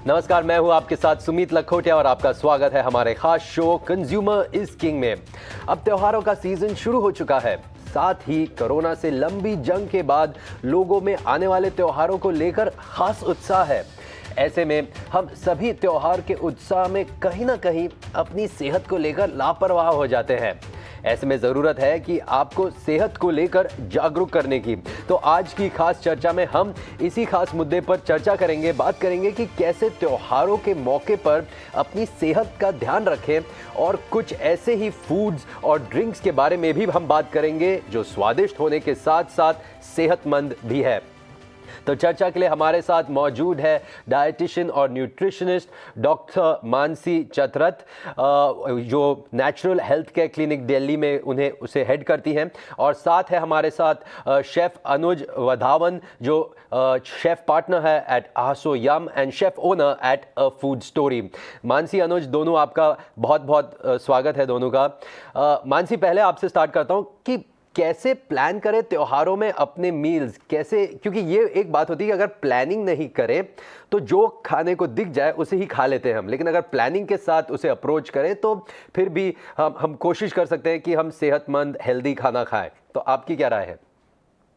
नमस्कार, मैं हूं आपके साथ सुमित लखोटिया और आपका स्वागत है हमारे खास शो कंज्यूमर इज किंग में। अब त्योहारों का सीजन शुरू हो चुका है, साथ ही कोरोना से लंबी जंग के बाद लोगों में आने वाले त्योहारों को लेकर खास उत्साह है। ऐसे में हम सभी त्योहार के उत्साह में कहीं ना कहीं अपनी सेहत को लेकर लापरवाह हो जाते हैं। ऐसे में ज़रूरत है कि आपको सेहत को लेकर जागरूक करने की। तो आज की खास चर्चा में हम इसी खास मुद्दे पर चर्चा करेंगे, बात करेंगे कि कैसे त्योहारों के मौके पर अपनी सेहत का ध्यान रखें, और कुछ ऐसे ही फूड्स और ड्रिंक्स के बारे में भी हम बात करेंगे जो स्वादिष्ट होने के साथ साथ सेहतमंद भी है। तो चर्चा के लिए हमारे साथ मौजूद है डाइटिशियन और न्यूट्रिशनिस्ट डॉक्टर मानसी चतरथ, जो natural health care clinic Delhi में उसे हेड करती हैं, और साथ है हमारे साथ शेफ अनुज वधावन, जो शेफ पार्टनर है at Aso Yum and chef owner at A Food Story. Mansi, Anuj, दोनों आपका बहुत बहुत स्वागत है दोनों का। मानसी, पहले आपसे स्टार्ट करता हूँ कि कैसे प्लान करें त्योहारों में अपने मील्स, कैसे, क्योंकि ये एक बात होती है कि अगर प्लानिंग नहीं करें तो जो खाने को दिख जाए उसे ही खा लेते हैं हम, लेकिन अगर प्लानिंग के साथ उसे अप्रोच करें तो फिर भी हम कोशिश कर सकते हैं कि हम सेहतमंद हेल्दी खाना खाएं। तो आपकी क्या राय है?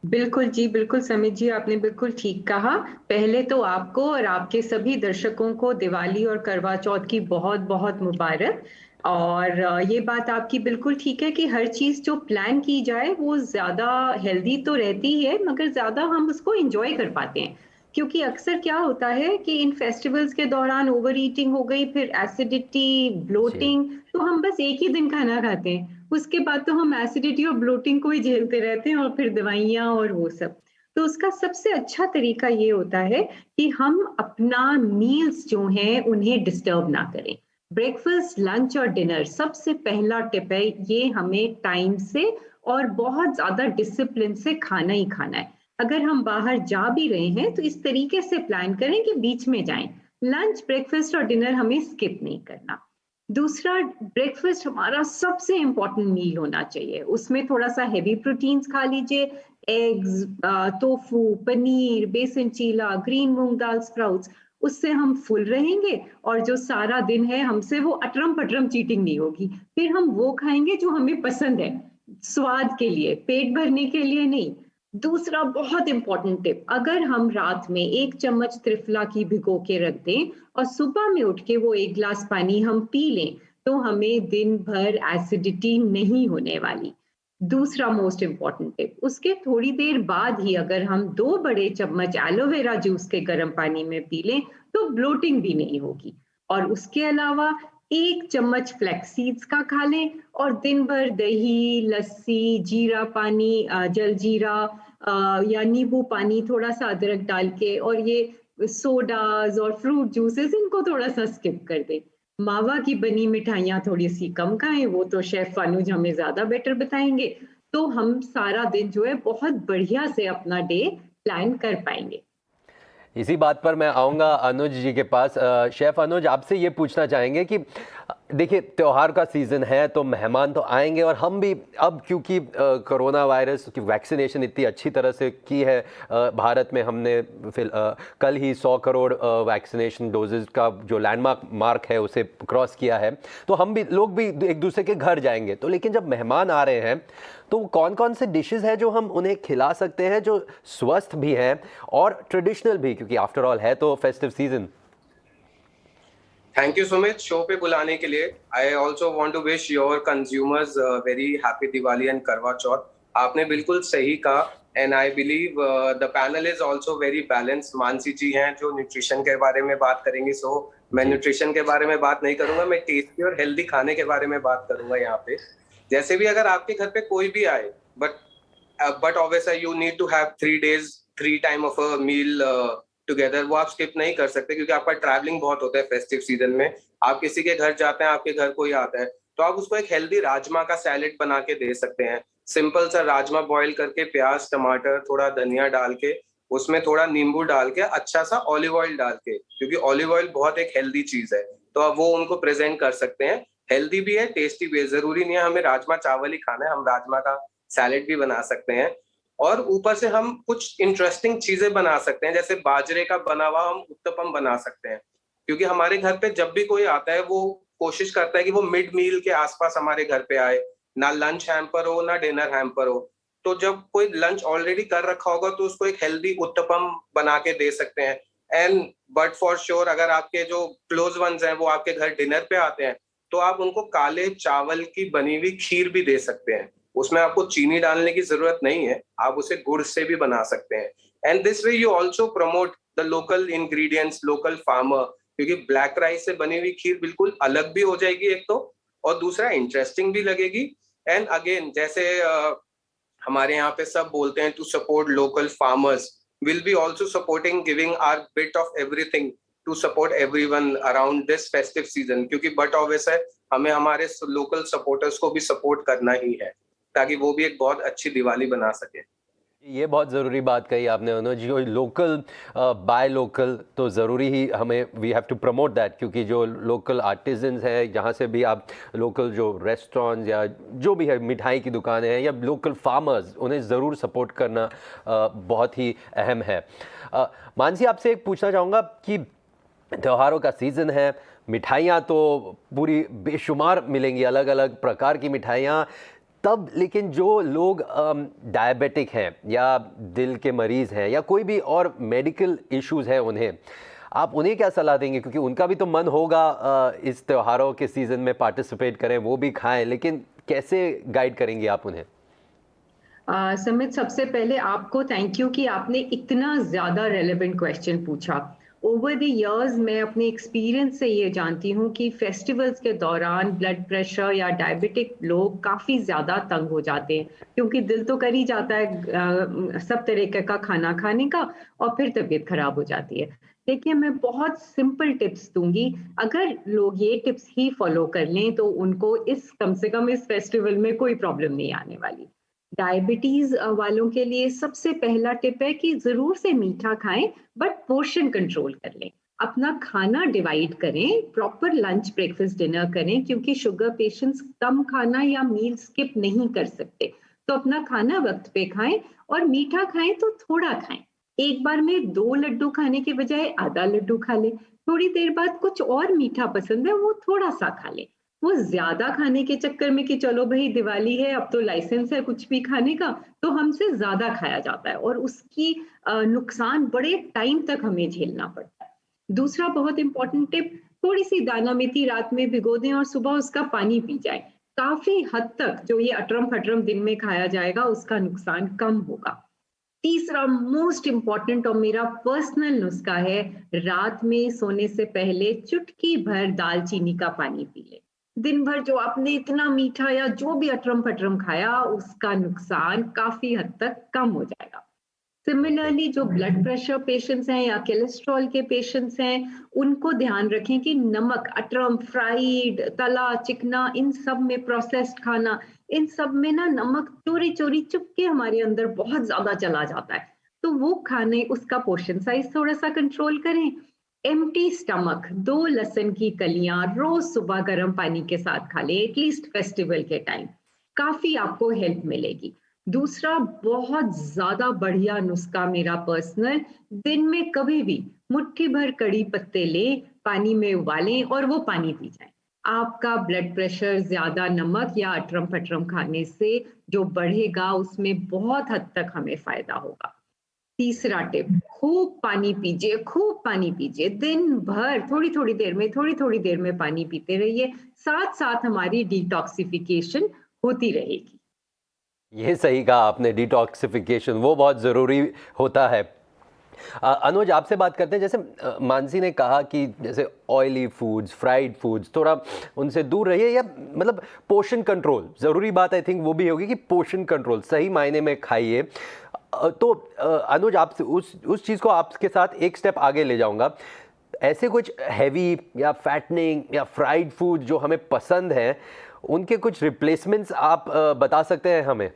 बिल्कुल जी, बिल्कुल समित जी, आपने बिल्कुल ठीक कहा। पहले तो आपको और आपके सभी दर्शकों को दिवाली और करवा चौथ की बहुत बहुत मुबारक। और ये बात आपकी बिल्कुल ठीक है कि हर चीज़ जो प्लान की जाए वो ज़्यादा हेल्दी तो रहती है, मगर ज़्यादा हम उसको एंजॉय कर पाते हैं। क्योंकि अक्सर क्या होता है कि इन फेस्टिवल्स के दौरान ओवर ईटिंग हो गई, फिर एसिडिटी, जी। ब्लोटिंग, तो हम बस एक ही दिन खाना खाते हैं। उसके बाद तो हम एसिडिटी और ब्लोटिंग को ही झेलते रहते हैं और फिर दवाइयाँ और वो सब। तो उसका सबसे अच्छा तरीका ये होता है कि हम अपना मील्स जो हैं उन्हें डिस्टर्ब ना करें। ब्रेकफास्ट, लंच और डिनर सबसे पहला टिप है, ये हमें टाइम से और बहुत ज़्यादा डिसिप्लिन से खाना ही खाना है। अगर हम बाहर जा भी रहे हैं तो इस तरीके से प्लान करें कि बीच में जाएँ। लंच, ब्रेकफास्ट और डिनर हमें स्किप नहीं करना। दूसरा, ब्रेकफास्ट हमारा सबसे इम्पोर्टेंट मील होना चाहिए। उसमें थोड़ा-सा हेवी प्रोटीन्स खा लीजिए, एग्स, टोफू, पनीर, बेसन चीला, ग्रीन मूँग दाल, स्प्राउट्स। उससे हम फुल रहेंगे और जो सारा दिन है हमसे वो अटरम-पटरम चीटिंग नहीं होगी। फिर हम वो खाएँगे जो हमें पसंद है, स्वाद के लिए, पेट भरने के लिए नहीं। दूसरा बहुत इम्पोर्टेंट टिप, अगर हम रात में 1 चम्मच त्रिफला की भिगो के रख दें और सुबह में उठ के वो 1 ग्लास पानी हम पी लें, तो हमें दिन भर एसिडिटी नहीं होने वाली। दूसरा मोस्ट इम्पोर्टेंट टिप, उसके थोड़ी देर बाद ही अगर हम 2 बड़े चम्मच एलोवेरा जूस के गर्म पानी में पी लें, तो ब्लोटिंग भी नहीं होगी। और उसके अलावा 1 चम्मच फ्लैक्स सीड्स का खा लें और दिन भर दही, लस्सी, जीरा पानी, जलजीरा या नींबू पानी, थोड़ा-सा अदरक डाल के, और ये सोडाज़ और फ्रूट जूसेस, इनको थोड़ा-सा स्किप कर दें। मावा की बनी मिठाइयाँ थोड़ी-सी कम खाएँ, वो तो शेफ़ अनुज हमें ज़्यादा बेटर बताएँगे। तो हम सारा दिन जो है बहुत बढ़िया से अपना डे प्लान कर पाएँगे। इसी बात पर मैं आऊँगा अनुज जी के पास। शेफ़ अनुज, आपसे ये पूछना चाहेंगे कि देखिए, त्योहार का सीज़न है तो मेहमान तो आएंगे, और हम भी अब, क्योंकि कोरोना वायरस की वैक्सीनेशन इतनी अच्छी तरह से की है भारत में, हमने कल ही 100 करोड़ वैक्सीनेशन डोजेज़ का जो लैंडमार्क मार्क है उसे क्रॉस किया है, तो हम भी लोग भी एक दूसरे के घर जाएंगे। तो लेकिन जब मेहमान आ रहे हैं तो कौन कौन से डिशेस हैं जो हम उन्हें खिला सकते हैं जो स्वस्थ भी हैं और ट्रेडिशनल भी, क्योंकि आफ्टर ऑल है तो festive season. Thank you Sumit, show पे बुलाने के लिए। I also want to wish your consumers very happy Diwali and Karva Chauth. आपने बिल्कुल सही कहा, and I believe the panel is also very balance. Mansi ji हैं जो न्यूट्रिशन के बारे में बात करेंगी, सो मैं न्यूट्रिशन के बारे में बात नहीं करूंगा, मैं टेस्टी और हेल्दी खाने के बारे में बात करूंगा यहाँ पे। जैसे भी अगर आपके घर पे कोई भी आए, but obviously you need to have 3 days 3 time of a meal together, वो आप स्किप नहीं कर सकते क्योंकि आपका ट्रैवलिंग बहुत होता है फेस्टिव सीजन में। आप किसी के घर जाते हैं, आपके घर कोई आता है, तो आप उसको एक हेल्दी राजमा का सैलेड बना के दे सकते हैं। सिंपल सा राजमा बॉईल करके, प्याज, टमाटर, थोड़ा धनिया डाल के, उसमें थोड़ा नींबू डाल के, अच्छा सा ऑलिव ऑयल डाल के, क्योंकि ऑलिव ऑयल बहुत एक हेल्दी चीज है, तो आप वो उनको प्रेजेंट कर सकते हैं। हेल्दी भी है, टेस्टी भी है। जरूरी नहीं है हमें राजमा चावल ही खाना है, हम राजमा का सैलेड भी बना सकते हैं। और ऊपर से हम कुछ इंटरेस्टिंग चीजें बना सकते हैं, जैसे बाजरे का बना हुआ हम उत्तपम बना सकते हैं। क्योंकि हमारे घर पे जब भी कोई आता है वो कोशिश करता है कि वो मिड मील के आसपास हमारे घर पे आए, ना लंच हैम्पर हो ना डिनर हैम्पर हो। तो जब कोई लंच ऑलरेडी कर रखा होगा तो उसको एक हेल्दी उत्तपम बना के दे सकते हैं। एंड बट फॉर श्योर अगर आपके जो क्लोज वंस हैं वो आपके घर डिनर पे आते हैं तो आप उनको काले चावल की बनी हुई खीर भी दे सकते हैं। उसमें आपको चीनी डालने की जरूरत नहीं है, आप उसे गुड़ से भी बना सकते हैं। And this way you also promote the local ingredients, local farmer, क्योंकि ब्लैक राइस से बनी हुई खीर बिल्कुल अलग भी हो जाएगी एक तो, और दूसरा इंटरेस्टिंग भी लगेगी। एंड अगेन जैसे हमारे यहाँ पे सब बोलते हैं to support local farmers, will be also supporting giving are bit of everything to support everyone around this festive season, क्योंकि बट ऑब्वियस है हमें हमारे लोकल सपोर्टर्स को भी सपोर्ट करना ही है ताकि वो भी एक बहुत अच्छी दिवाली बना सके। ये बहुत ज़रूरी बात कही आपने अनुज, जो लोकल बाय लोकल तो ज़रूरी ही हमें we have to promote that, क्योंकि जो लोकल आर्टिजन्स हैं, जहाँ से भी आप लोकल जो रेस्टोरेंट्स या जो भी है मिठाई की दुकानें हैं या लोकल फार्मर्स, उन्हें ज़रूर सपोर्ट करना बहुत ही अहम है। मानसी, आपसे एक पूछना चाहूँगा कि त्योहारों का सीज़न है, मिठाइयाँ तो पूरी बेशुमार मिलेंगी, अलग अलग प्रकार की मिठाइयाँ, तब लेकिन जो लोग डायबिटिक हैं या दिल के मरीज़ हैं या कोई भी और मेडिकल इश्यूज़ है उन्हें, आप उन्हें क्या सलाह देंगे? क्योंकि उनका भी तो मन होगा इस त्योहारों के सीज़न में पार्टिसिपेट करें, वो भी खाएं, लेकिन कैसे गाइड करेंगे आप उन्हें? समित, सबसे पहले आपको थैंक यू कि आपने इतना ज़्यादा रेलेवेंट क्वेश्चन पूछा। ओवर द इयर्स मैं अपने एक्सपीरियंस से ये जानती हूँ कि फेस्टिवल्स के दौरान ब्लड प्रेशर या डायबिटिक लोग काफ़ी ज़्यादा तंग हो जाते हैं, क्योंकि दिल तो कर ही जाता है सब तरीके का खाना खाने का, और फिर तबीयत खराब हो जाती है। देखिए, मैं बहुत सिंपल टिप्स दूंगी। अगर लोग ये टिप्स ही फॉलो कर लें तो उनको कम से कम इस फेस्टिवल में कोई प्रॉब्लम नहीं आने वाली। डायबिटीज वालों के लिए सबसे पहला टिप है कि जरूर से मीठा खाएं, बट पोर्शन कंट्रोल कर लें। अपना खाना डिवाइड करें, प्रॉपर लंच ब्रेकफास्ट डिनर करें, क्योंकि शुगर पेशेंट्स कम खाना या मील स्किप नहीं कर सकते। तो अपना खाना वक्त पे खाएं, और मीठा खाएं तो थोड़ा खाएं। एक बार में 2 लड्डू खाने के बजाय आधा लड्डू खा लें। थोड़ी देर बाद कुछ और मीठा पसंद है वो थोड़ा सा खा लें। वो ज्यादा खाने के चक्कर में कि चलो भाई दिवाली है, अब तो लाइसेंस है कुछ भी खाने का, तो हमसे ज्यादा खाया जाता है और उसकी नुकसान बड़े टाइम तक हमें झेलना पड़ता है। दूसरा बहुत इंपॉर्टेंट टिप, थोड़ी सी दाना मेथी रात में भिगो दें और सुबह उसका पानी पी जाए। काफी हद तक जो ये अटरम फटरम दिन में खाया जाएगा उसका नुकसान कम होगा। तीसरा मोस्ट इम्पॉर्टेंट और मेरा पर्सनल नुस्खा है, रात में सोने से पहले चुटकी भर दालचीनी का पानी पी ले। दिन भर जो आपने इतना मीठा या जो भी अटरम फटरम खाया उसका नुकसान काफी हद तक कम हो जाएगा। सिमिलरली जो ब्लड प्रेशर पेशेंट्स हैं या कोलेस्ट्रॉल के पेशेंट्स हैं, उनको ध्यान रखें कि नमक, अटरम, फ्राइड, तला, चिकना, इन सब में प्रोसेस्ड खाना, इन सब में ना नमक चोरी चोरी चुपके हमारे अंदर बहुत ज्यादा चला जाता है। तो वो खाने, उसका पोर्शन साइज थोड़ा सा कंट्रोल करें। एम्प्टी स्टमक 2 लहसुन की कलियां रोज सुबह गर्म पानी के साथ खा लें, एटलीस्ट फेस्टिवल के टाइम। काफी आपको हेल्प मिलेगी। दूसरा बहुत ज्यादा बढ़िया नुस्खा मेरा पर्सनल, दिन में कभी भी मुट्ठी भर कड़ी पत्ते लें, पानी में उबालें और वो पानी पी जाएं। आपका ब्लड प्रेशर ज्यादा नमक या अटरम फटरम खाने से जो बढ़ेगा उसमें बहुत हद तक हमें फायदा होगा। तीसरा टिप, खूब पानी पीजिए, खूब पानी पीजिए। दिन भर थोड़ी थोड़ी देर में पानी पीते रहिए, साथ साथ हमारी डिटॉक्सिफिकेशन होती रहेगी। ये सही कहा आपने, डिटॉक्सिफिकेशन वो बहुत ज़रूरी होता है। अनुज, आपसे बात करते हैं। जैसे मानसी ने कहा कि जैसे ऑयली फूड्स, फ्राइड फूड्स, थोड़ा उनसे दूर रहिए, या मतलब पोर्शन कंट्रोल ज़रूरी बात आई थिंक वो भी होगी कि पोर्शन कंट्रोल सही मायने में खाइए। तो अनुज, आपसे उस चीज़ को आपके साथ एक स्टेप आगे ले जाऊंगा। ऐसे कुछ हैवी या फैटनिंग या फ्राइड फूड जो हमें पसंद है, उनके कुछ रिप्लेसमेंट्स आप बता सकते हैं हमें?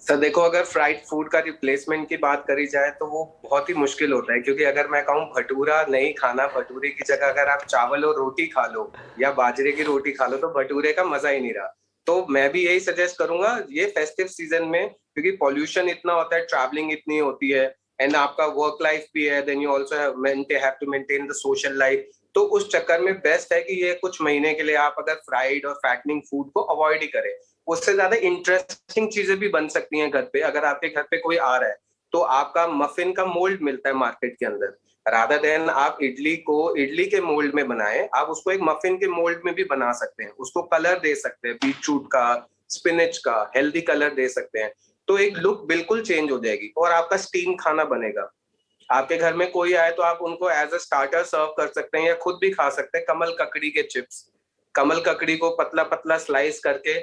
सर देखो, अगर फ्राइड फूड का रिप्लेसमेंट की बात करी जाए तो वो बहुत ही मुश्किल होता है, क्योंकि अगर मैं कहूँ भटूरा नहीं खाना, भटूरे की जगह अगर आप चावल और रोटी खा लो या बाजरे की रोटी खा लो तो भटूरे का मजा ही नहीं रहा। तो मैं भी यही सजेस्ट करूंगा ये फेस्टिव सीजन में, क्योंकि पॉल्यूशन इतना होता है, ट्रैवलिंग इतनी होती है, एंड आपका वर्क लाइफ भी है, then you also have to maintain the social life. तो उस चक्कर में बेस्ट है कि ये कुछ महीने के लिए आप अगर फ्राइड और फैटनिंग फूड को अवॉइड ही करें। उससे ज्यादा इंटरेस्टिंग चीजें भी बन सकती हैं घर पे। अगर आपके घर पे कोई आ रहा है तो आपका मफिन का मोल्ड मिलता है मार्केट के अंदर, रादर देन आप इडली को इडली के मोल्ड में बनाएं, आप उसको एक मफिन के मोल्ड में भी बना सकते हैं। उसको कलर दे सकते हैं, बीटरूट का, स्पिनच का हेल्दी कलर दे सकते हैं, तो एक लुक बिल्कुल चेंज हो जाएगी और आपका स्टीम खाना बनेगा। आपके घर में कोई आए तो आप उनको एज अ स्टार्टर सर्व कर सकते हैं या खुद भी खा सकते हैं। कमल ककड़ी के चिप्स, कमल ककड़ी को पतला पतला स्लाइस करके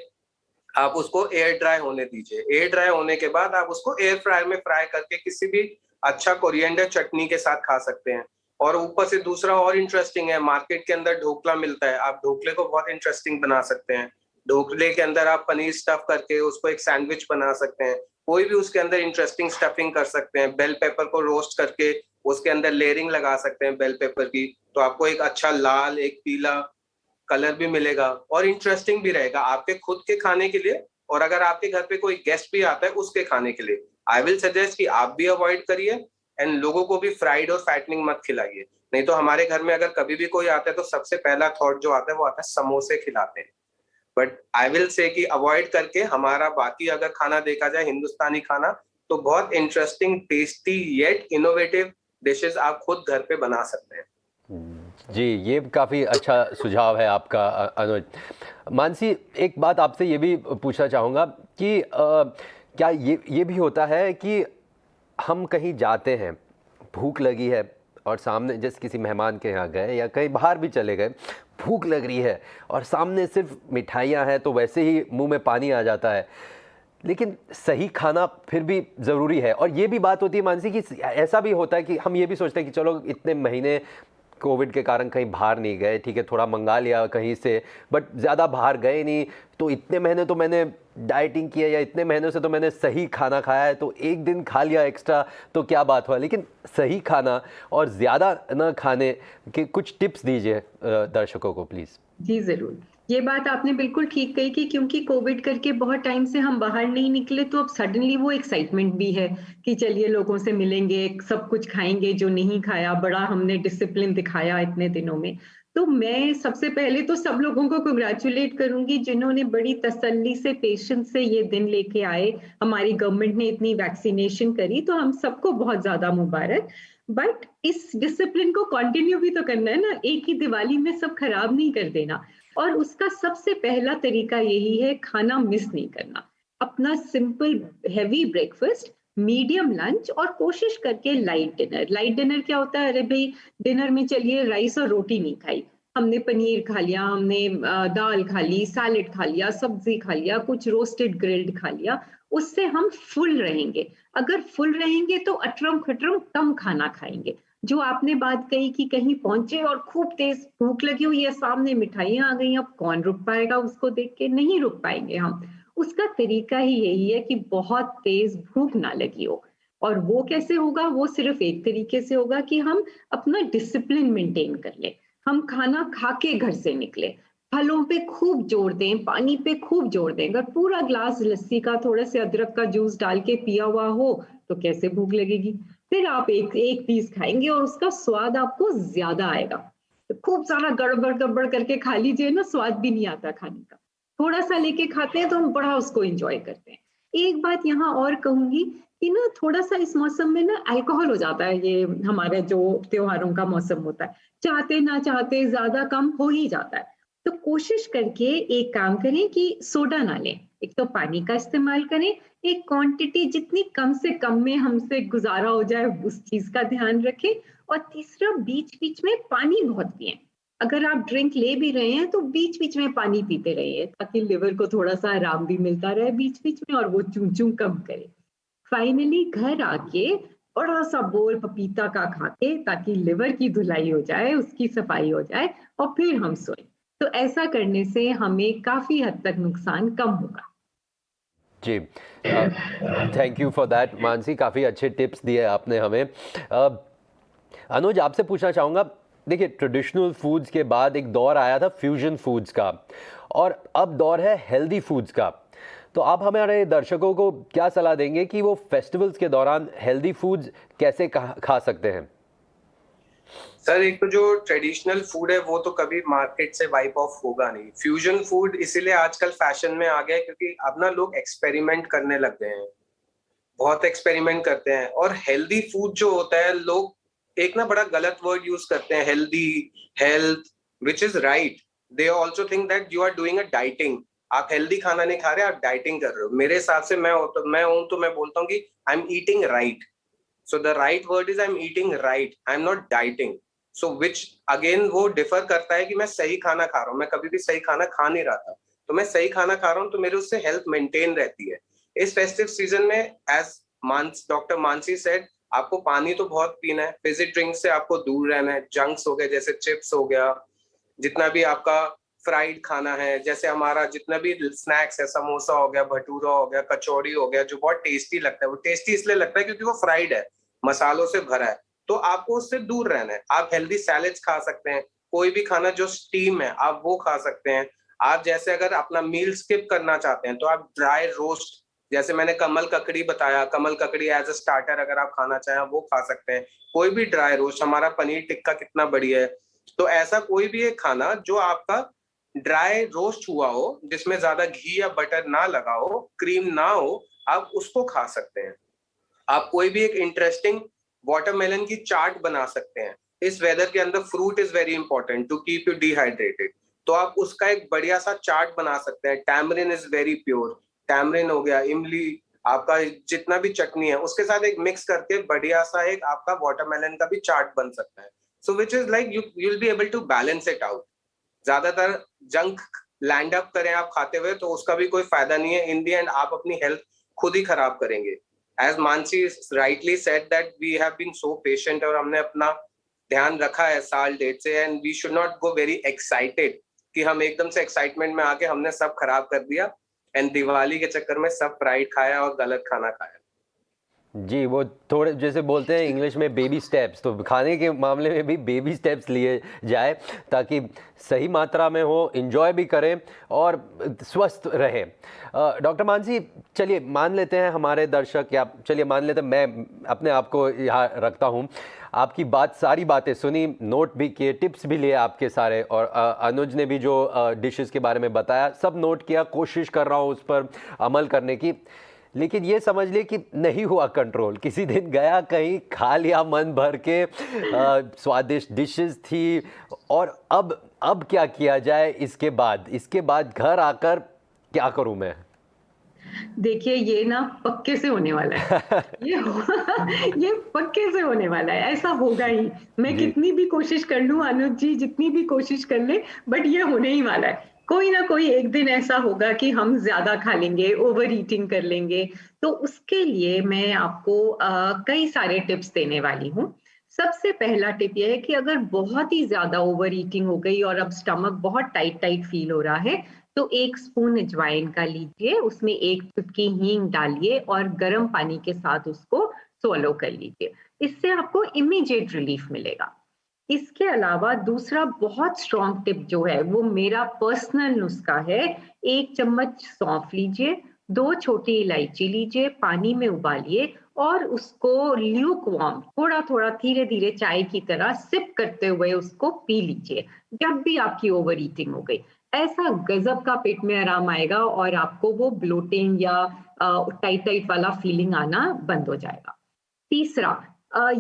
आप उसको एयर ड्राई होने दीजिए। एयर ड्राई होने के बाद आप उसको एयर फ्रायर में फ्राई करके किसी भी अच्छा कोरिएंडर चटनी के साथ खा सकते हैं। और ऊपर से दूसरा और इंटरेस्टिंग है, मार्केट के अंदर ढोकला मिलता है, आप ढोकले को बहुत इंटरेस्टिंग बना सकते हैं। ढोकले के अंदर आप पनीर स्टफ करके उसको एक सैंडविच बना सकते हैं, कोई भी उसके अंदर इंटरेस्टिंग स्टफिंग कर सकते हैं। बेल पेपर को रोस्ट करके उसके अंदर लेयरिंग लगा सकते हैं बेल पेपर की, तो आपको एक अच्छा लाल एक पीला कलर भी मिलेगा और इंटरेस्टिंग भी रहेगा आपके खुद के खाने के लिए। और अगर आपके घर पे कोई गेस्ट भी आता है उसके खाने के लिए, आई विल सजेस्ट कि आप भी अवॉइड करिए एंड लोगों को भी फ्राइड और फैटनिंग मत खिलाइए। नहीं तो हमारे घर में अगर कभी भी कोई आता है तो सबसे पहला थॉट जो आता है वो आता है समोसे खिलाते हैं। बट आई विल से कि अवॉइड करके हमारा बाकी अगर खाना देखा जाए हिंदुस्तानी खाना, तो बहुत interesting, tasty yet innovative dishes आप खुद घर पे बना सकते हैं। जी, ये काफ़ी अच्छा सुझाव है आपका अनुज। मानसी, एक बात आपसे ये भी पूछना चाहूँगा कि क्या ये भी होता है कि हम कहीं जाते हैं, भूख लगी है और सामने जैसे किसी मेहमान के यहाँ गए या कहीं बाहर भी चले गए, भूख लग रही है और सामने सिर्फ मिठाइयाँ हैं तो वैसे ही मुंह में पानी आ जाता है, लेकिन सही खाना फिर भी ज़रूरी है। और ये भी बात होती है मानसी कि ऐसा भी होता है कि हम ये भी सोचते हैं कि चलो इतने महीने कोविड के कारण कहीं बाहर नहीं गए, ठीक है थोड़ा मंगा लिया कहीं से, बट ज़्यादा बाहर गए नहीं, तो इतने महीने तो मैंने डाइटिंग की है या इतने महीनों से तो मैंने सही खाना खाया है, तो एक दिन खा लिया एक्स्ट्रा तो क्या बात हुआ। लेकिन सही खाना और ज़्यादा न खाने के कुछ टिप्स दीजिए दर्शकों को प्लीज़। जी जरूर, ये बात आपने बिल्कुल ठीक कही कि क्योंकि कोविड करके बहुत टाइम से हम बाहर नहीं निकले, तो अब सडनली वो एक्साइटमेंट भी है कि चलिए लोगों से मिलेंगे, सब कुछ खाएंगे जो नहीं खाया, बड़ा हमने डिसिप्लिन दिखाया इतने दिनों में। तो मैं सबसे पहले तो सब लोगों को कंग्रेचुलेट करूंगी जिन्होंने बड़ी तसल्ली से, पेशेंस से ये दिन लेके आए। हमारी गवर्नमेंट ने इतनी वैक्सीनेशन करी, तो हम सबको बहुत ज्यादा मुबारक। बट इस डिसिप्लिन को कंटिन्यू भी तो करना है ना, एक ही दिवाली में सब खराब नहीं कर देना। और उसका सबसे पहला तरीका यही है, खाना मिस नहीं करना। अपना simple heavy breakfast, medium lunch और कोशिश करके लाइट डिनर। लाइट डिनर क्या होता है, अरे भाई डिनर में चलिए राइस और रोटी नहीं खाई, हमने पनीर खा लिया, हमने दाल खा ली, सैलेड खा लिया, सब्जी खा लिया, कुछ रोस्टेड ग्रिल्ड खा लिया, उससे हम फुल रहेंगे। अगर फुल रहेंगे तो अटरम खटरम कम खाना खाएंगे। जो आपने बात कही कि कहीं पहुंचे और खूब तेज भूख लगी हुई है, सामने मिठाइयां आ गई, अब कौन रुक पाएगा उसको देख के, नहीं रुक पाएंगे हम। उसका तरीका ही यही है कि बहुत तेज भूख ना लगी हो। और वो कैसे होगा, वो सिर्फ एक तरीके से होगा कि हम अपना डिसिप्लिन मेंटेन कर ले, हम खाना खा के घर से निकले, फलों पे खूब जोर दें, पानी पे खूब जोर दें। अगर पूरा ग्लास लस्सी का थोड़ा से अदरक का जूस डाल के पिया हुआ हो तो कैसे भूख लगेगी। फिर आप एक एक पीस खाएंगे और उसका स्वाद आपको ज्यादा आएगा। तो खूब सारा गड़बड़ गड़बड़ करके खा लीजिए ना, स्वाद भी नहीं आता खाने का। थोड़ा सा लेके खाते हैं तो हम बड़ा उसको एंजॉय करते हैं। एक बात यहाँ और कहूंगी कि ना, थोड़ा सा इस मौसम में ना अल्कोहल हो जाता है, ये हमारे जो त्योहारों का मौसम होता है, चाहते ना चाहते ज्यादा कम हो ही जाता है। तो कोशिश करके एक काम करें कि सोडा ना लें, एक तो पानी का इस्तेमाल करें, एक क्वांटिटी जितनी कम से कम में हमसे गुजारा हो जाए उस चीज का ध्यान रखें। और तीसरा, बीच बीच में पानी बहुत पिएं। अगर आप ड्रिंक ले भी रहे हैं तो बीच बीच में पानी पीते रहिए, ताकि लिवर को थोड़ा सा आराम भी मिलता रहे बीच बीच में और वो चूं चूं कम करे। फाइनली घर आके बड़ा सा बोल पपीता का खा के, ताकि लिवर की धुलाई हो जाए, उसकी सफाई हो जाए और फिर हम सोएं। तो ऐसा करने से हमें काफी हद तक नुकसान कम होगा। जी, thank you for that Mansi, काफ़ी अच्छे टिप्स दिए आपने हमें। अनुज, आपसे पूछना चाहूँगा, देखिए ट्रेडिशनल फूड्स के बाद एक दौर आया था फ्यूजन फूड्स का और अब दौर है हेल्दी फूड्स का। तो आप हमारे दर्शकों को क्या सलाह देंगे कि वो फेस्टिवल्स के दौरान हेल्दी फूड्स कैसे खा सकते हैं? सर, एक तो जो ट्रेडिशनल फूड है वो तो कभी मार्केट से वाइप ऑफ होगा नहीं। फ्यूजन फूड इसीलिए आजकल फैशन में आ गया है क्योंकि अब ना लोग एक्सपेरिमेंट करने लग गए हैं, बहुत एक्सपेरिमेंट करते हैं। और हेल्दी फूड जो होता है, लोग एक ना बड़ा गलत वर्ड यूज करते हैं, healthy, health, which is right. They also think that you are doing a dieting. आप हेल्दी खाना नहीं खा रहे, आप डाइटिंग कर रहे हो। मेरे हिसाब से मैं बोलता हूँ कि I am eating right. So the right word is I'm eating right. I'm not dieting. So which again वो डिफर करता है कि मैं सही खाना खा रहा हूँ। मैं कभी भी सही खाना खा नहीं रहा था, तो मैं सही खाना खा रहा हूँ, तो मेरे उससे हेल्थ मेंटेन रहती है। इस फेस्टिव सीजन में एज डॉक्टर मानसी सेड, आपको पानी तो बहुत पीना है, फिजी ड्रिंक से आपको दूर रहना है। जंक्स हो गए जैसे चिप्स हो गया, जितना भी आपका फ्राइड खाना है, जैसे हमारा जितना भी स्नैक्स है, समोसा हो गया, भटूरा हो गया, कचौड़ी हो गया, जो बहुत टेस्टी लगता है। वो टेस्टी इसलिए लगता है क्योंकि वो फ्राइड है, मसालों से भरा है, तो आपको उससे दूर रहना है। आप हेल्दी सैलेड्स खा सकते हैं, कोई भी खाना जो स्टीम है आप वो खा सकते हैं। आप जैसे अगर अपना मील स्किप करना चाहते हैं तो आप ड्राई रोस्ट, जैसे मैंने कमल ककड़ी बताया, कमल ककड़ी एज अ स्टार्टर अगर आप खाना चाहें वो खा सकते हैं। कोई भी ड्राई रोस्ट, हमारा पनीर टिक्का कितना बढ़िया है। तो ऐसा कोई भी एक खाना जो आपका ड्राई रोस्ट हुआ हो, जिसमें ज्यादा घी या बटर ना लगा हो, क्रीम ना हो, आप उसको खा सकते हैं। आप कोई भी एक इंटरेस्टिंग वाटरमेलन की चाट बना सकते हैं। इस वेदर के अंदर fruit is very important to keep you dehydrated, तो आप उसका एक बढ़िया सा चाट बना सकते हैं। Tamarind is very pure, tamarind हो गया, इमली, आपका जितना भी चटनी है उसके साथ एक मिक्स करके बढ़िया सा एक आपका वाटरमेलन का भी चाट बन सकता है। So which is like you will be able to balance it out. ज्यादातर जंक लैंड अप करें आप खाते हुए तो उसका भी कोई फायदा नहीं है। इन दी एंड आप अपनी हेल्थ खुद ही खराब करेंगे। As Mansi rightly said that we have been so patient, और हमने अपना ध्यान रखा है साल डेढ़ से, and we should not go very excited कि हम एकदम से एक्साइटमेंट में आके हमने सब खराब कर दिया एंड दिवाली के चक्कर में सब फ्राइड खाया और गलत खाना खाया। जी, वो थोड़े जैसे बोलते हैं इंग्लिश में बेबी स्टेप्स, तो खाने के मामले में भी बेबी स्टेप्स लिए जाए ताकि सही मात्रा में हो, एंजॉय भी करें और स्वस्थ रहें। डॉक्टर मानसी, चलिए मान लेते हैं हमारे दर्शक, या चलिए मान लेते हैं मैं अपने आप को यहाँ रखता हूँ, आपकी सारी बातें सुनी, नोट भी किए, टिप्स भी लिए आपके सारे, और अनुज ने भी जो डिशेस के बारे में बताया सब नोट किया, कोशिश कर रहा हूँ उस पर अमल करने की। लेकिन ये समझ लिए कि नहीं हुआ कंट्रोल, किसी दिन गया कहीं, खा लिया मन भर के, स्वादिष्ट डिशेस थी, और अब क्या किया जाए इसके बाद घर आकर क्या करूं मैं? देखिए, ये ना पक्के से होने वाला है। ये पक्के से होने वाला है, ऐसा होगा ही। मैं जी। कितनी भी कोशिश कर लूं, अनुज जी जितनी भी कोशिश कर ले, बट ये होने ही वाला है। कोई ना कोई एक दिन ऐसा होगा कि हम ज्यादा खा लेंगे, ओवर ईटिंग कर लेंगे। तो उसके लिए मैं आपको कई सारे टिप्स देने वाली हूँ। सबसे पहला टिप ये है कि अगर बहुत ही ज्यादा ओवर ईटिंग हो गई और अब स्टमक बहुत टाइट टाइट फील हो रहा है, तो 1 स्पून अजवाइन का लीजिए, उसमें 1 चुटकी हींग डालिए और गर्म पानी के साथ उसको स्वलो कर लीजिए। इससे आपको इमीडिएट रिलीफ मिलेगा। इसके अलावा दूसरा बहुत स्ट्रॉन्ग टिप जो है वो मेरा पर्सनल नुस्खा है। 1 चम्मच सौंफ लीजिए, 2 छोटी इलायची लीजिए, पानी में उबालिए और उसको ल्यूक वार्म, थोड़ा थोड़ा धीरे धीरे चाय की तरह सिप करते हुए उसको पी लीजिए जब भी आपकी ओवर ईटिंग हो गई। ऐसा गजब का पेट में आराम आएगा और आपको वो ब्लोटिंग या टाइट टाइट वाला फीलिंग आना बंद हो जाएगा। तीसरा,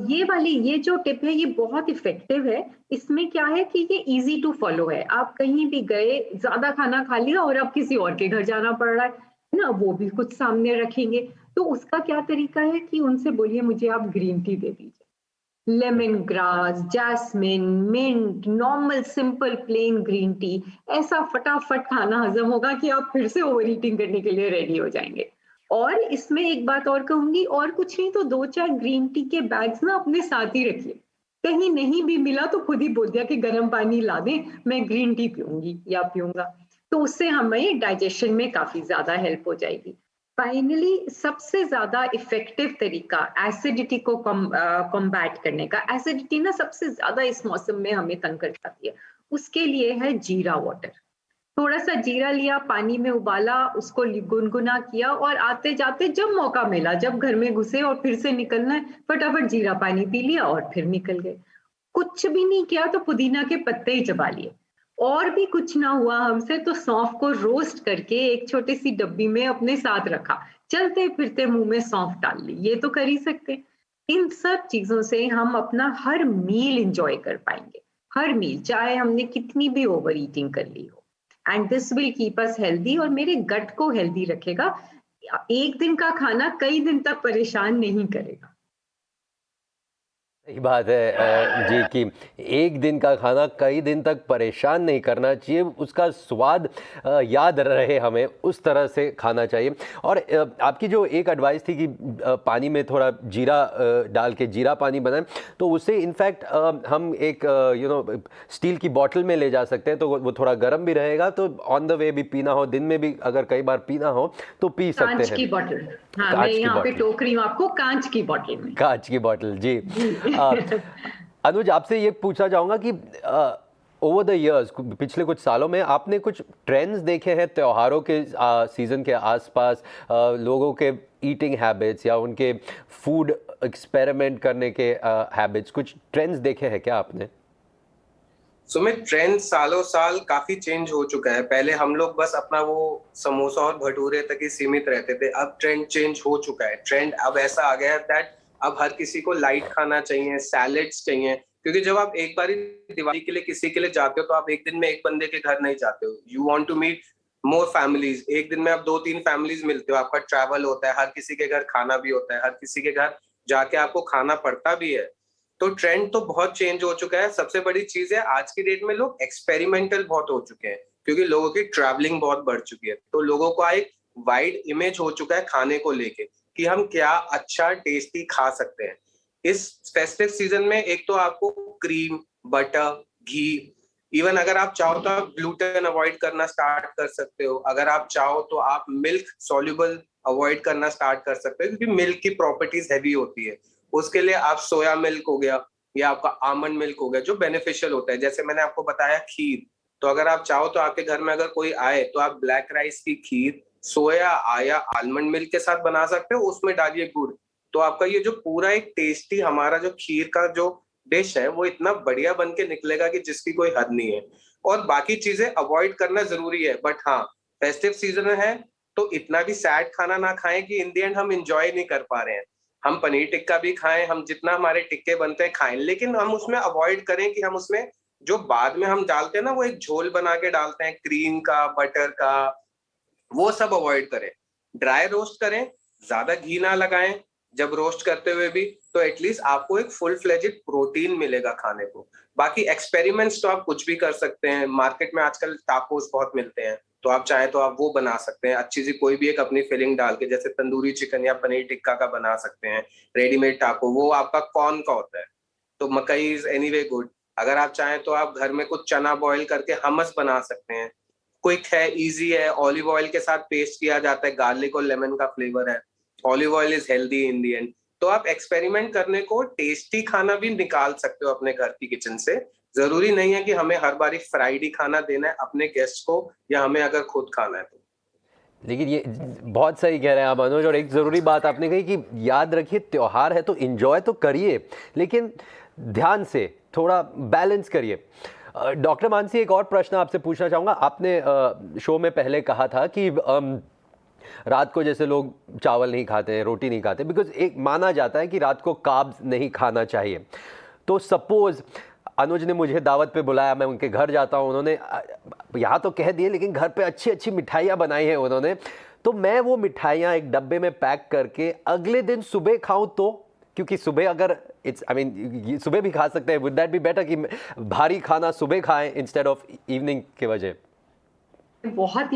ये जो टिप है ये बहुत इफेक्टिव है। इसमें क्या है कि ये इजी टू फॉलो है। आप कहीं भी गए, ज्यादा खाना खा लिया और अब किसी और के घर जाना पड़ रहा है ना, वो भी कुछ सामने रखेंगे, तो उसका क्या तरीका है कि उनसे बोलिए मुझे आप ग्रीन टी दे दीजिए। Lemon grass, jasmine, mint, normal simple plain green tea, ऐसा फटाफट खाना हजम होगा कि आप फिर से ओवर ईटिंग करने के लिए रेडी हो जाएंगे। और इसमें एक बात और कहूंगी, और कुछ नहीं तो 2-4 ग्रीन टी के बैग्स ना अपने साथ ही रखिए। कहीं नहीं भी मिला तो खुद ही बोल दिया कि गर्म पानी ला दें, मैं ग्रीन टी पीऊंगी या पीऊंगा। तो उससे हमें डाइजेशन में काफी ज्यादा हेल्प हो जाएगी। फाइनली, सबसे ज्यादा इफेक्टिव तरीका एसिडिटी को कॉम्बैट करने का, एसिडिटी ना सबसे ज्यादा इस मौसम में हमें तंग कर जाती है, उसके लिए है जीरा वाटर। थोड़ा सा जीरा लिया, पानी में उबाला, उसको गुनगुना किया और आते जाते जब मौका मिला, जब घर में घुसे और फिर से निकलना है, फटाफट जीरा पानी पी लिया और फिर निकल गए। कुछ भी नहीं किया तो पुदीना के पत्ते ही चबा लिए। और भी कुछ ना हुआ हमसे तो सौंफ को रोस्ट करके एक छोटी सी डब्बी में अपने साथ रखा, चलते फिरते मुंह में सौंफ डाल ली, ये तो कर ही सकते। इन सब चीजों से हम अपना हर मील एंजॉय कर पाएंगे, हर मील, चाहे हमने कितनी भी ओवर ईटिंग कर ली हो। And this will keep us healthy और मेरे गट को हेल्दी रखेगा। एक दिन का खाना कई दिन तक परेशान नहीं करेगा। सही बात है जी कि एक दिन का खाना कई दिन तक परेशान नहीं करना चाहिए, उसका स्वाद याद रहे हमें, उस तरह से खाना चाहिए। और आपकी जो एक एडवाइस थी कि पानी में थोड़ा जीरा डाल के जीरा पानी बनाएं, तो उससे इनफैक्ट हम एक स्टील की बॉटल में ले जा सकते हैं, तो वो थोड़ा गर्म भी रहेगा, तो ऑन द वे भी पीना हो, दिन में भी अगर कई बार पीना हो तो पी सकते कांच हैं। की बॉटल, हाँ, मैं कांच की यहाँ पे बॉटल, टोक रही हूँ आपको, कांच की बॉटल में। कांच की बॉटल जी। जी। अनुज, आपसे ये पूछना चाहूंगा कि ओवर द इयर्स, पिछले कुछ सालों में आपने कुछ ट्रेंड्स देखे हैं त्योहारों के सीजन के आसपास, लोगों के ईटिंग हैबिट्स या उनके फूड एक्सपेरिमेंट करने के हैबिट्स, कुछ ट्रेंड्स देखे हैं क्या आपने? सुमित, ट्रेंड सालों साल काफी चेंज हो चुका है। पहले हम लोग बस अपना वो समोसा और भटूरे तक ही सीमित रहते थे, अब ट्रेंड चेंज हो चुका है। ट्रेंड अब ऐसा आ गया है दैट अब हर किसी को लाइट खाना चाहिए, सैलेड्स चाहिए। क्योंकि जब आप एक बार दिवाली के लिए किसी के लिए जाते हो तो आप एक दिन में एक बंदे के घर नहीं जाते हो, you want to meet more families. एक दिन में आप 2-3 फैमिलीज मिलते हो, आपका ट्रैवल होता है, हर किसी के घर खाना भी होता है, हर किसी के घर जाके आपको खाना पड़ता भी है। तो ट्रेंड तो बहुत चेंज हो चुका है। सबसे बड़ी चीज है आज की डेट में लोग एक्सपेरिमेंटल बहुत हो चुके हैं, क्योंकि लोगों की ट्रैवलिंग बहुत बढ़ चुकी है। तो लोगों का एक वाइड इमेज हो चुका है खाने को लेके कि हम क्या अच्छा टेस्टी खा सकते हैं। इस फेस्टिव सीजन में एक तो आपको क्रीम, बटर, घी, इवन अगर आप चाहो तो आप ग्लूटेन अवॉइड करना स्टार्ट कर सकते हो। अगर आप चाहो तो आप मिल्क सॉल्युबल अवॉइड करना स्टार्ट कर सकते हो, क्योंकि मिल्क की प्रॉपर्टीज हैवी होती है। उसके लिए आप सोया मिल्क हो गया या आपका आमंड मिल्क हो गया जो बेनिफिशियल होता है। जैसे मैंने आपको बताया खीर, तो अगर आप चाहो तो आपके घर में अगर कोई आए तो आप ब्लैक राइस की खीर सोया या आलमंड मिल्क के साथ बना सकते हो, उसमें डालिए गुड़। तो आपका ये जो पूरा एक टेस्टी हमारा जो खीर का जो डिश है वो इतना बढ़िया बन के निकलेगा कि जिसकी कोई हद नहीं है। और बाकी चीजें अवॉइड करना जरूरी है, बट हाँ, फेस्टिव सीजन है तो इतना भी सैड खाना ना खाएं कि इन दी एंड हम इंजॉय नहीं कर पा रहे हैं। हम पनीर टिक्का भी खाएं, हम जितना हमारे टिक्के बनते हैं खाएं, लेकिन हम उसमें अवॉइड करें कि हम उसमें जो बाद में हम डालते हैं ना वो एक झोल बना के डालते हैं क्रीम का, बटर का, वो सब अवॉइड करें। ड्राई रोस्ट करें, ज्यादा घी ना लगाएं जब रोस्ट करते हुए भी, तो एटलीस्ट आपको एक फुल फ्लेजेड प्रोटीन मिलेगा खाने को। बाकी एक्सपेरिमेंट्स तो आप कुछ भी कर सकते हैं। मार्केट में आजकल टाकोस बहुत मिलते हैं, तो आप चाहे तो आप वो बना सकते हैं अच्छी सी कोई भी एक अपनी फिलिंग डाल के, जैसे तंदूरी चिकन या पनीर टिक्का का बना सकते हैं। रेडीमेड टाको वो आपका कॉर्न का होता है, तो मकई इज एनीवे गुड। अगर आप चाहें तो आप घर में कुछ चना बॉईल करके हमस बना सकते हैं। क्विक है, इजी है, ऑलिव ऑयल के साथ पेस्ट किया जाता है, गार्लिक और लेमन का फ्लेवर है। Olive oil is healthy in the and. तो आप एक्सपेरिमेंट करने को टेस्टी खाना भी निकाल सकते हो अपने घर की किचन से। जरूरी नहीं है कि हमें हर बारी फ्राइड ही खाना देना है अपने गेस्ट को, या हमें अगर खुद खाना है तो। लेकिन ये बहुत सही कह रहे हैं आप अनुज, और एक ज़रूरी बात आपने कही कि याद रखिए त्योहार है तो एंजॉय तो करिए, लेकिन ध्यान से थोड़ा बैलेंस करिए। डॉक्टर मानसी, एक और प्रश्न आपसे पूछना चाहूँगा। आपने शो में पहले कहा था कि रात को जैसे लोग चावल नहीं खाते हैं, रोटी नहीं खाते, बिकॉज एक माना जाता है कि रात को कार्ब्स नहीं खाना चाहिए। तो सपोज अनुज ने मुझे दावत पे बुलाया, मैं उनके घर जाता हूँ, उन्होंने यहाँ तो कह दिए लेकिन घर पे अच्छी अच्छी मिठाइयाँ बनाई हैं उन्होंने, तो मैं वो मिठाइयाँ एक डब्बे में पैक करके अगले दिन सुबह खाऊं तो? क्योंकि सुबह अगर सुबह भी खा सकते हैं, वुड दैट बी बेटर कि भारी खाना सुबह खाएं इंस्टेड ऑफ इवनिंग के वजह? बहुत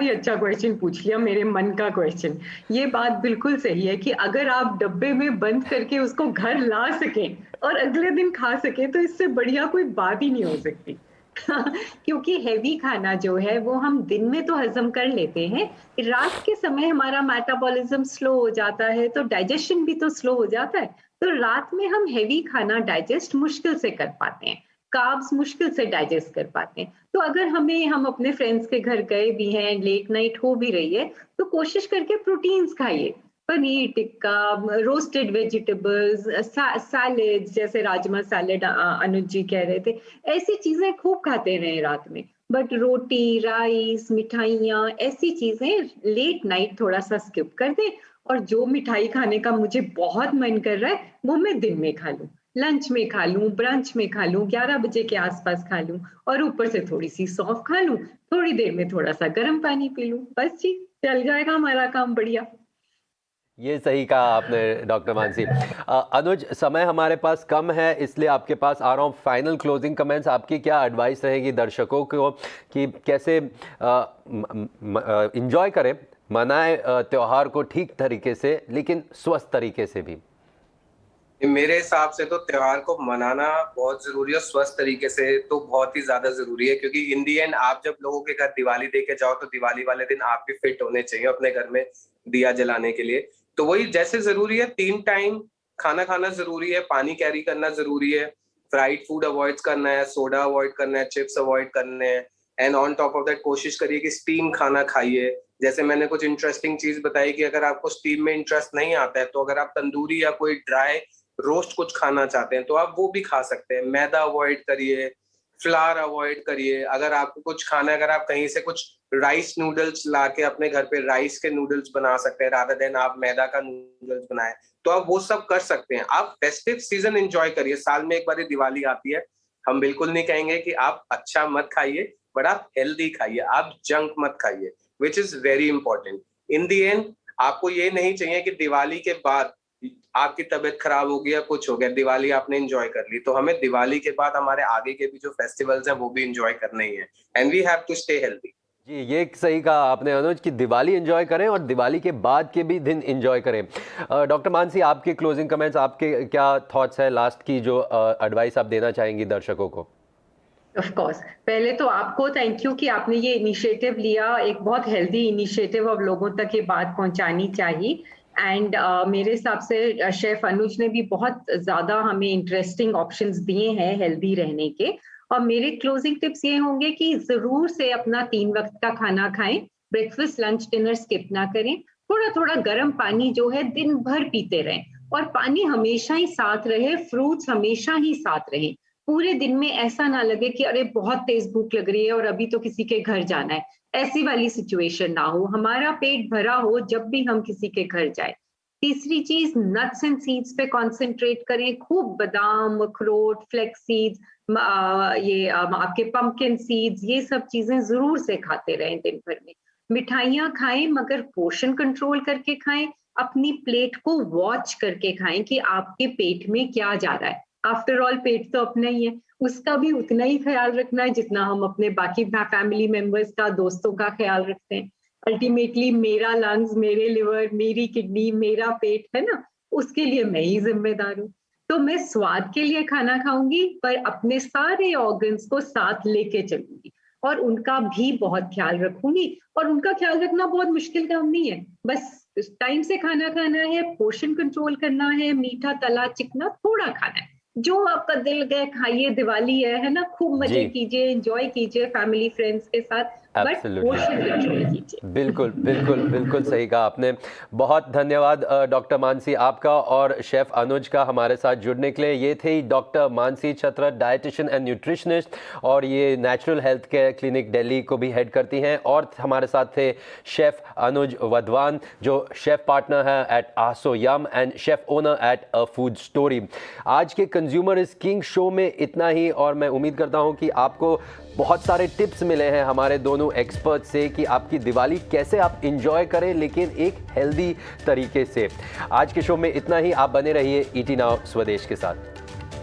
ही अच्छा क्वेश्चन पूछ लिया, मेरे मन का क्वेश्चन। ये बात बिल्कुल सही है कि अगर आप डब्बे में बंद करके उसको घर ला सकें और अगले दिन खा सकें तो इससे बढ़िया कोई बात ही नहीं हो सकती। क्योंकि हैवी खाना जो है वो हम दिन में तो हजम कर लेते हैं, रात के समय हमारा मेटाबॉलिज्म स्लो हो जाता है तो डाइजेशन भी तो स्लो हो जाता है, तो रात में हम हैवी खाना डाइजेस्ट मुश्किल से कर पाते हैं। कार्ब्स मुश्किल से डाइजेस्ट कर पाते हैं। तो अगर हम अपने फ्रेंड्स के घर गए भी हैं, लेट नाइट हो भी रही है, तो कोशिश करके प्रोटीन्स खाइए, paneer tikka, roasted vegetables, salads जैसे राजमा सैलेड अनुज जी कह रहे थे, ऐसी चीजें खूब खाते रहे रात में। बट रोटी, राइस, मिठाइयाँ, ऐसी चीजें लेट नाइट थोड़ा सा स्किप कर दें, और जो मिठाई खाने का मुझे बहुत मन कर रहा है वो मैं दिन में खा लूं, लंच में खा लूं, ब्रंच में खा लूं, 11 बजे के आसपास खा लूं, और ऊपर से थोड़ी सी सौंफ खा लूं, थोड़ी देर में थोड़ा सा गर्म पानी पी लूं, बस जी चल जाएगा हमारा काम बढ़िया। ये सही कहा आपने डॉक्टर मानसी। अनुज, समय हमारे पास कम है, इसलिए आपके पास आ रहा हूँ। फाइनल क्लोजिंग कमेंट्स, आपकी क्या एडवाइस रहेगी दर्शकों को कि कैसे इंजॉय करें, मनाएं त्योहार को ठीक तरीके से लेकिन स्वस्थ तरीके से भी? मेरे हिसाब से तो त्योहार को मनाना बहुत जरूरी है, स्वस्थ तरीके से तो बहुत ही ज्यादा जरूरी है, क्योंकि इन दी एंड आप जब लोगों के घर दिवाली देके जाओ तो दिवाली वाले दिन आप भी फिट होने चाहिए अपने घर में दिया जलाने के लिए। तो वही जैसे जरूरी है 3 टाइम खाना खाना जरूरी है, पानी कैरी करना जरूरी है, फ्राइड फूड अवॉइड करना है, सोडा अवॉइड करना है, चिप्स अवॉइड करने हैं, and on top of that कोशिश करिए कि स्टीम खाना खाइए। जैसे मैंने कुछ इंटरेस्टिंग चीज बताई कि अगर आपको स्टीम में इंटरेस्ट नहीं आता है तो अगर आप तंदूरी या कोई ड्राई रोस्ट कुछ खाना चाहते हैं तो आप वो भी खा सकते हैं। मैदा अवॉइड करिए, फ्लावर अवॉइड करिए। अगर आपको कुछ खाना है, अगर आप कहीं से कुछ राइस नूडल्स लाके अपने घर पे राइस के नूडल्स बना सकते हैं रादर देन आप मैदा का नूडल्स बनाए, तो आप वो सब कर सकते हैं। आप फेस्टिव सीजन एंजॉय करिए, साल में एक बार दिवाली आती है। हम बिल्कुल नहीं कहेंगे कि आप अच्छा मत खाइए, बट आप हेल्दी खाइए, आप जंक मत खाइए, which is very important. In the and आपको ये नहीं चाहिए कि दिवाली के बाद आपकी तबीयत खराब हो गई या कुछ हो गया, दिवाली आपने एंजॉय कर ली, तो हमें दिवाली के बाद हमारे आगे के भी जो फेस्टिवल्स हैं वो भी एंजॉय करने ही है, and we have to stay healthy. जी, ये सही कहा आपने अनुज कि दिवाली एंजॉय करें और दिवाली के बाद के भी दिन एंजॉय करें। डॉक्टर मानसी, आपके क्लोजिंग कमेंट्स, आपके क्या थॉट्स है, लास्ट की जो एडवाइस आप देना चाहेंगी दर्शकों को? ऑफ कोर्स, पहले तो आपको थैंक यू कि आपने ये इनिशिएटिव लिया, एक बहुत हेल्दी इनिशिएटिव, अब लोगों तक ये बात पहुंचानी चाहिए। एंड मेरे हिसाब से शेफ अनुज ने भी बहुत ज्यादा हमें इंटरेस्टिंग ऑप्शंस दिए हैं हेल्दी रहने के। और मेरे क्लोजिंग टिप्स ये होंगे कि जरूर से अपना 3 वक्त का खाना खाएं, ब्रेकफास्ट लंच डिनर स्किप ना करें, थोड़ा थोड़ा गर्म पानी जो है दिन भर पीते रहें, और पानी हमेशा ही साथ रहे, फ्रूट्स हमेशा ही साथ रहें। पूरे दिन में ऐसा ना लगे कि अरे बहुत तेज भूख लग रही है और अभी तो किसी के घर जाना है, ऐसी वाली सिचुएशन ना हो, हमारा पेट भरा हो जब भी हम किसी के घर जाए। तीसरी चीज, नट्स एंड सीड्स पे कंसंट्रेट करें, खूब बादाम, अखरोट, फ्लेक्स सीड्स, आपके पंपकिन सीड्स, ये सब चीजें जरूर से खाते रहें दिन भर में। मिठाइयाँ खाएं मगर पोर्शन कंट्रोल करके खाएं, अपनी प्लेट को वॉच करके खाएं कि आपके पेट में क्या जा रहा है। आफ्टर ऑल पेट तो अपना ही है, उसका भी उतना ही ख्याल रखना है जितना हम अपने बाकी फैमिली मेंबर्स का, दोस्तों का ख्याल रखते हैं। अल्टीमेटली मेरा लंग्स, मेरे लिवर, मेरी किडनी, मेरा पेट है ना, उसके लिए मैं ही जिम्मेदार हूँ। तो मैं स्वाद के लिए खाना खाऊंगी पर अपने सारे ऑर्गन्स को साथ लेके चलूंगी और उनका भी बहुत ख्याल रखूंगी। और उनका ख्याल रखना बहुत मुश्किल काम नहीं है, बस टाइम से खाना खाना है, पोर्शन कंट्रोल करना है, मीठा तला चिकना थोड़ा खाना है, जो आपका दिल गए खाइए। दिवाली है ना, खूब मजे कीजिए, एंजॉय कीजिए फैमिली फ्रेंड्स के साथ, बट पोर्शन कंट्रोल कीजिए। बिल्कुल बिल्कुल बिल्कुल सही कहा आपने। बहुत धन्यवाद डॉक्टर मानसी आपका और शेफ अनुज का हमारे साथ जुड़ने के लिए। ये थे doctor Mansi Chhatra, dietician and nutritionist, और ये natural health care clinic Delhi को भी हेड करती हैं। और हमारे साथ थे शेफ अनुज वधवान, जो शेफ पार्टनर है at Aso Yum and chef owner at A Food Story. आज के कंज्यूमर इज किंग शो में इतना ही, और मैं उम्मीद करता हूँ कि आपको बहुत सारे टिप्स मिले हैं हमारे दोनों एक्सपर्ट से कि आपकी दिवाली कैसे आप इंजॉय करें लेकिन एक हेल्दी तरीके से। आज के शो में इतना ही, आप बने रहिए ईटी नाउ स्वदेश के साथ।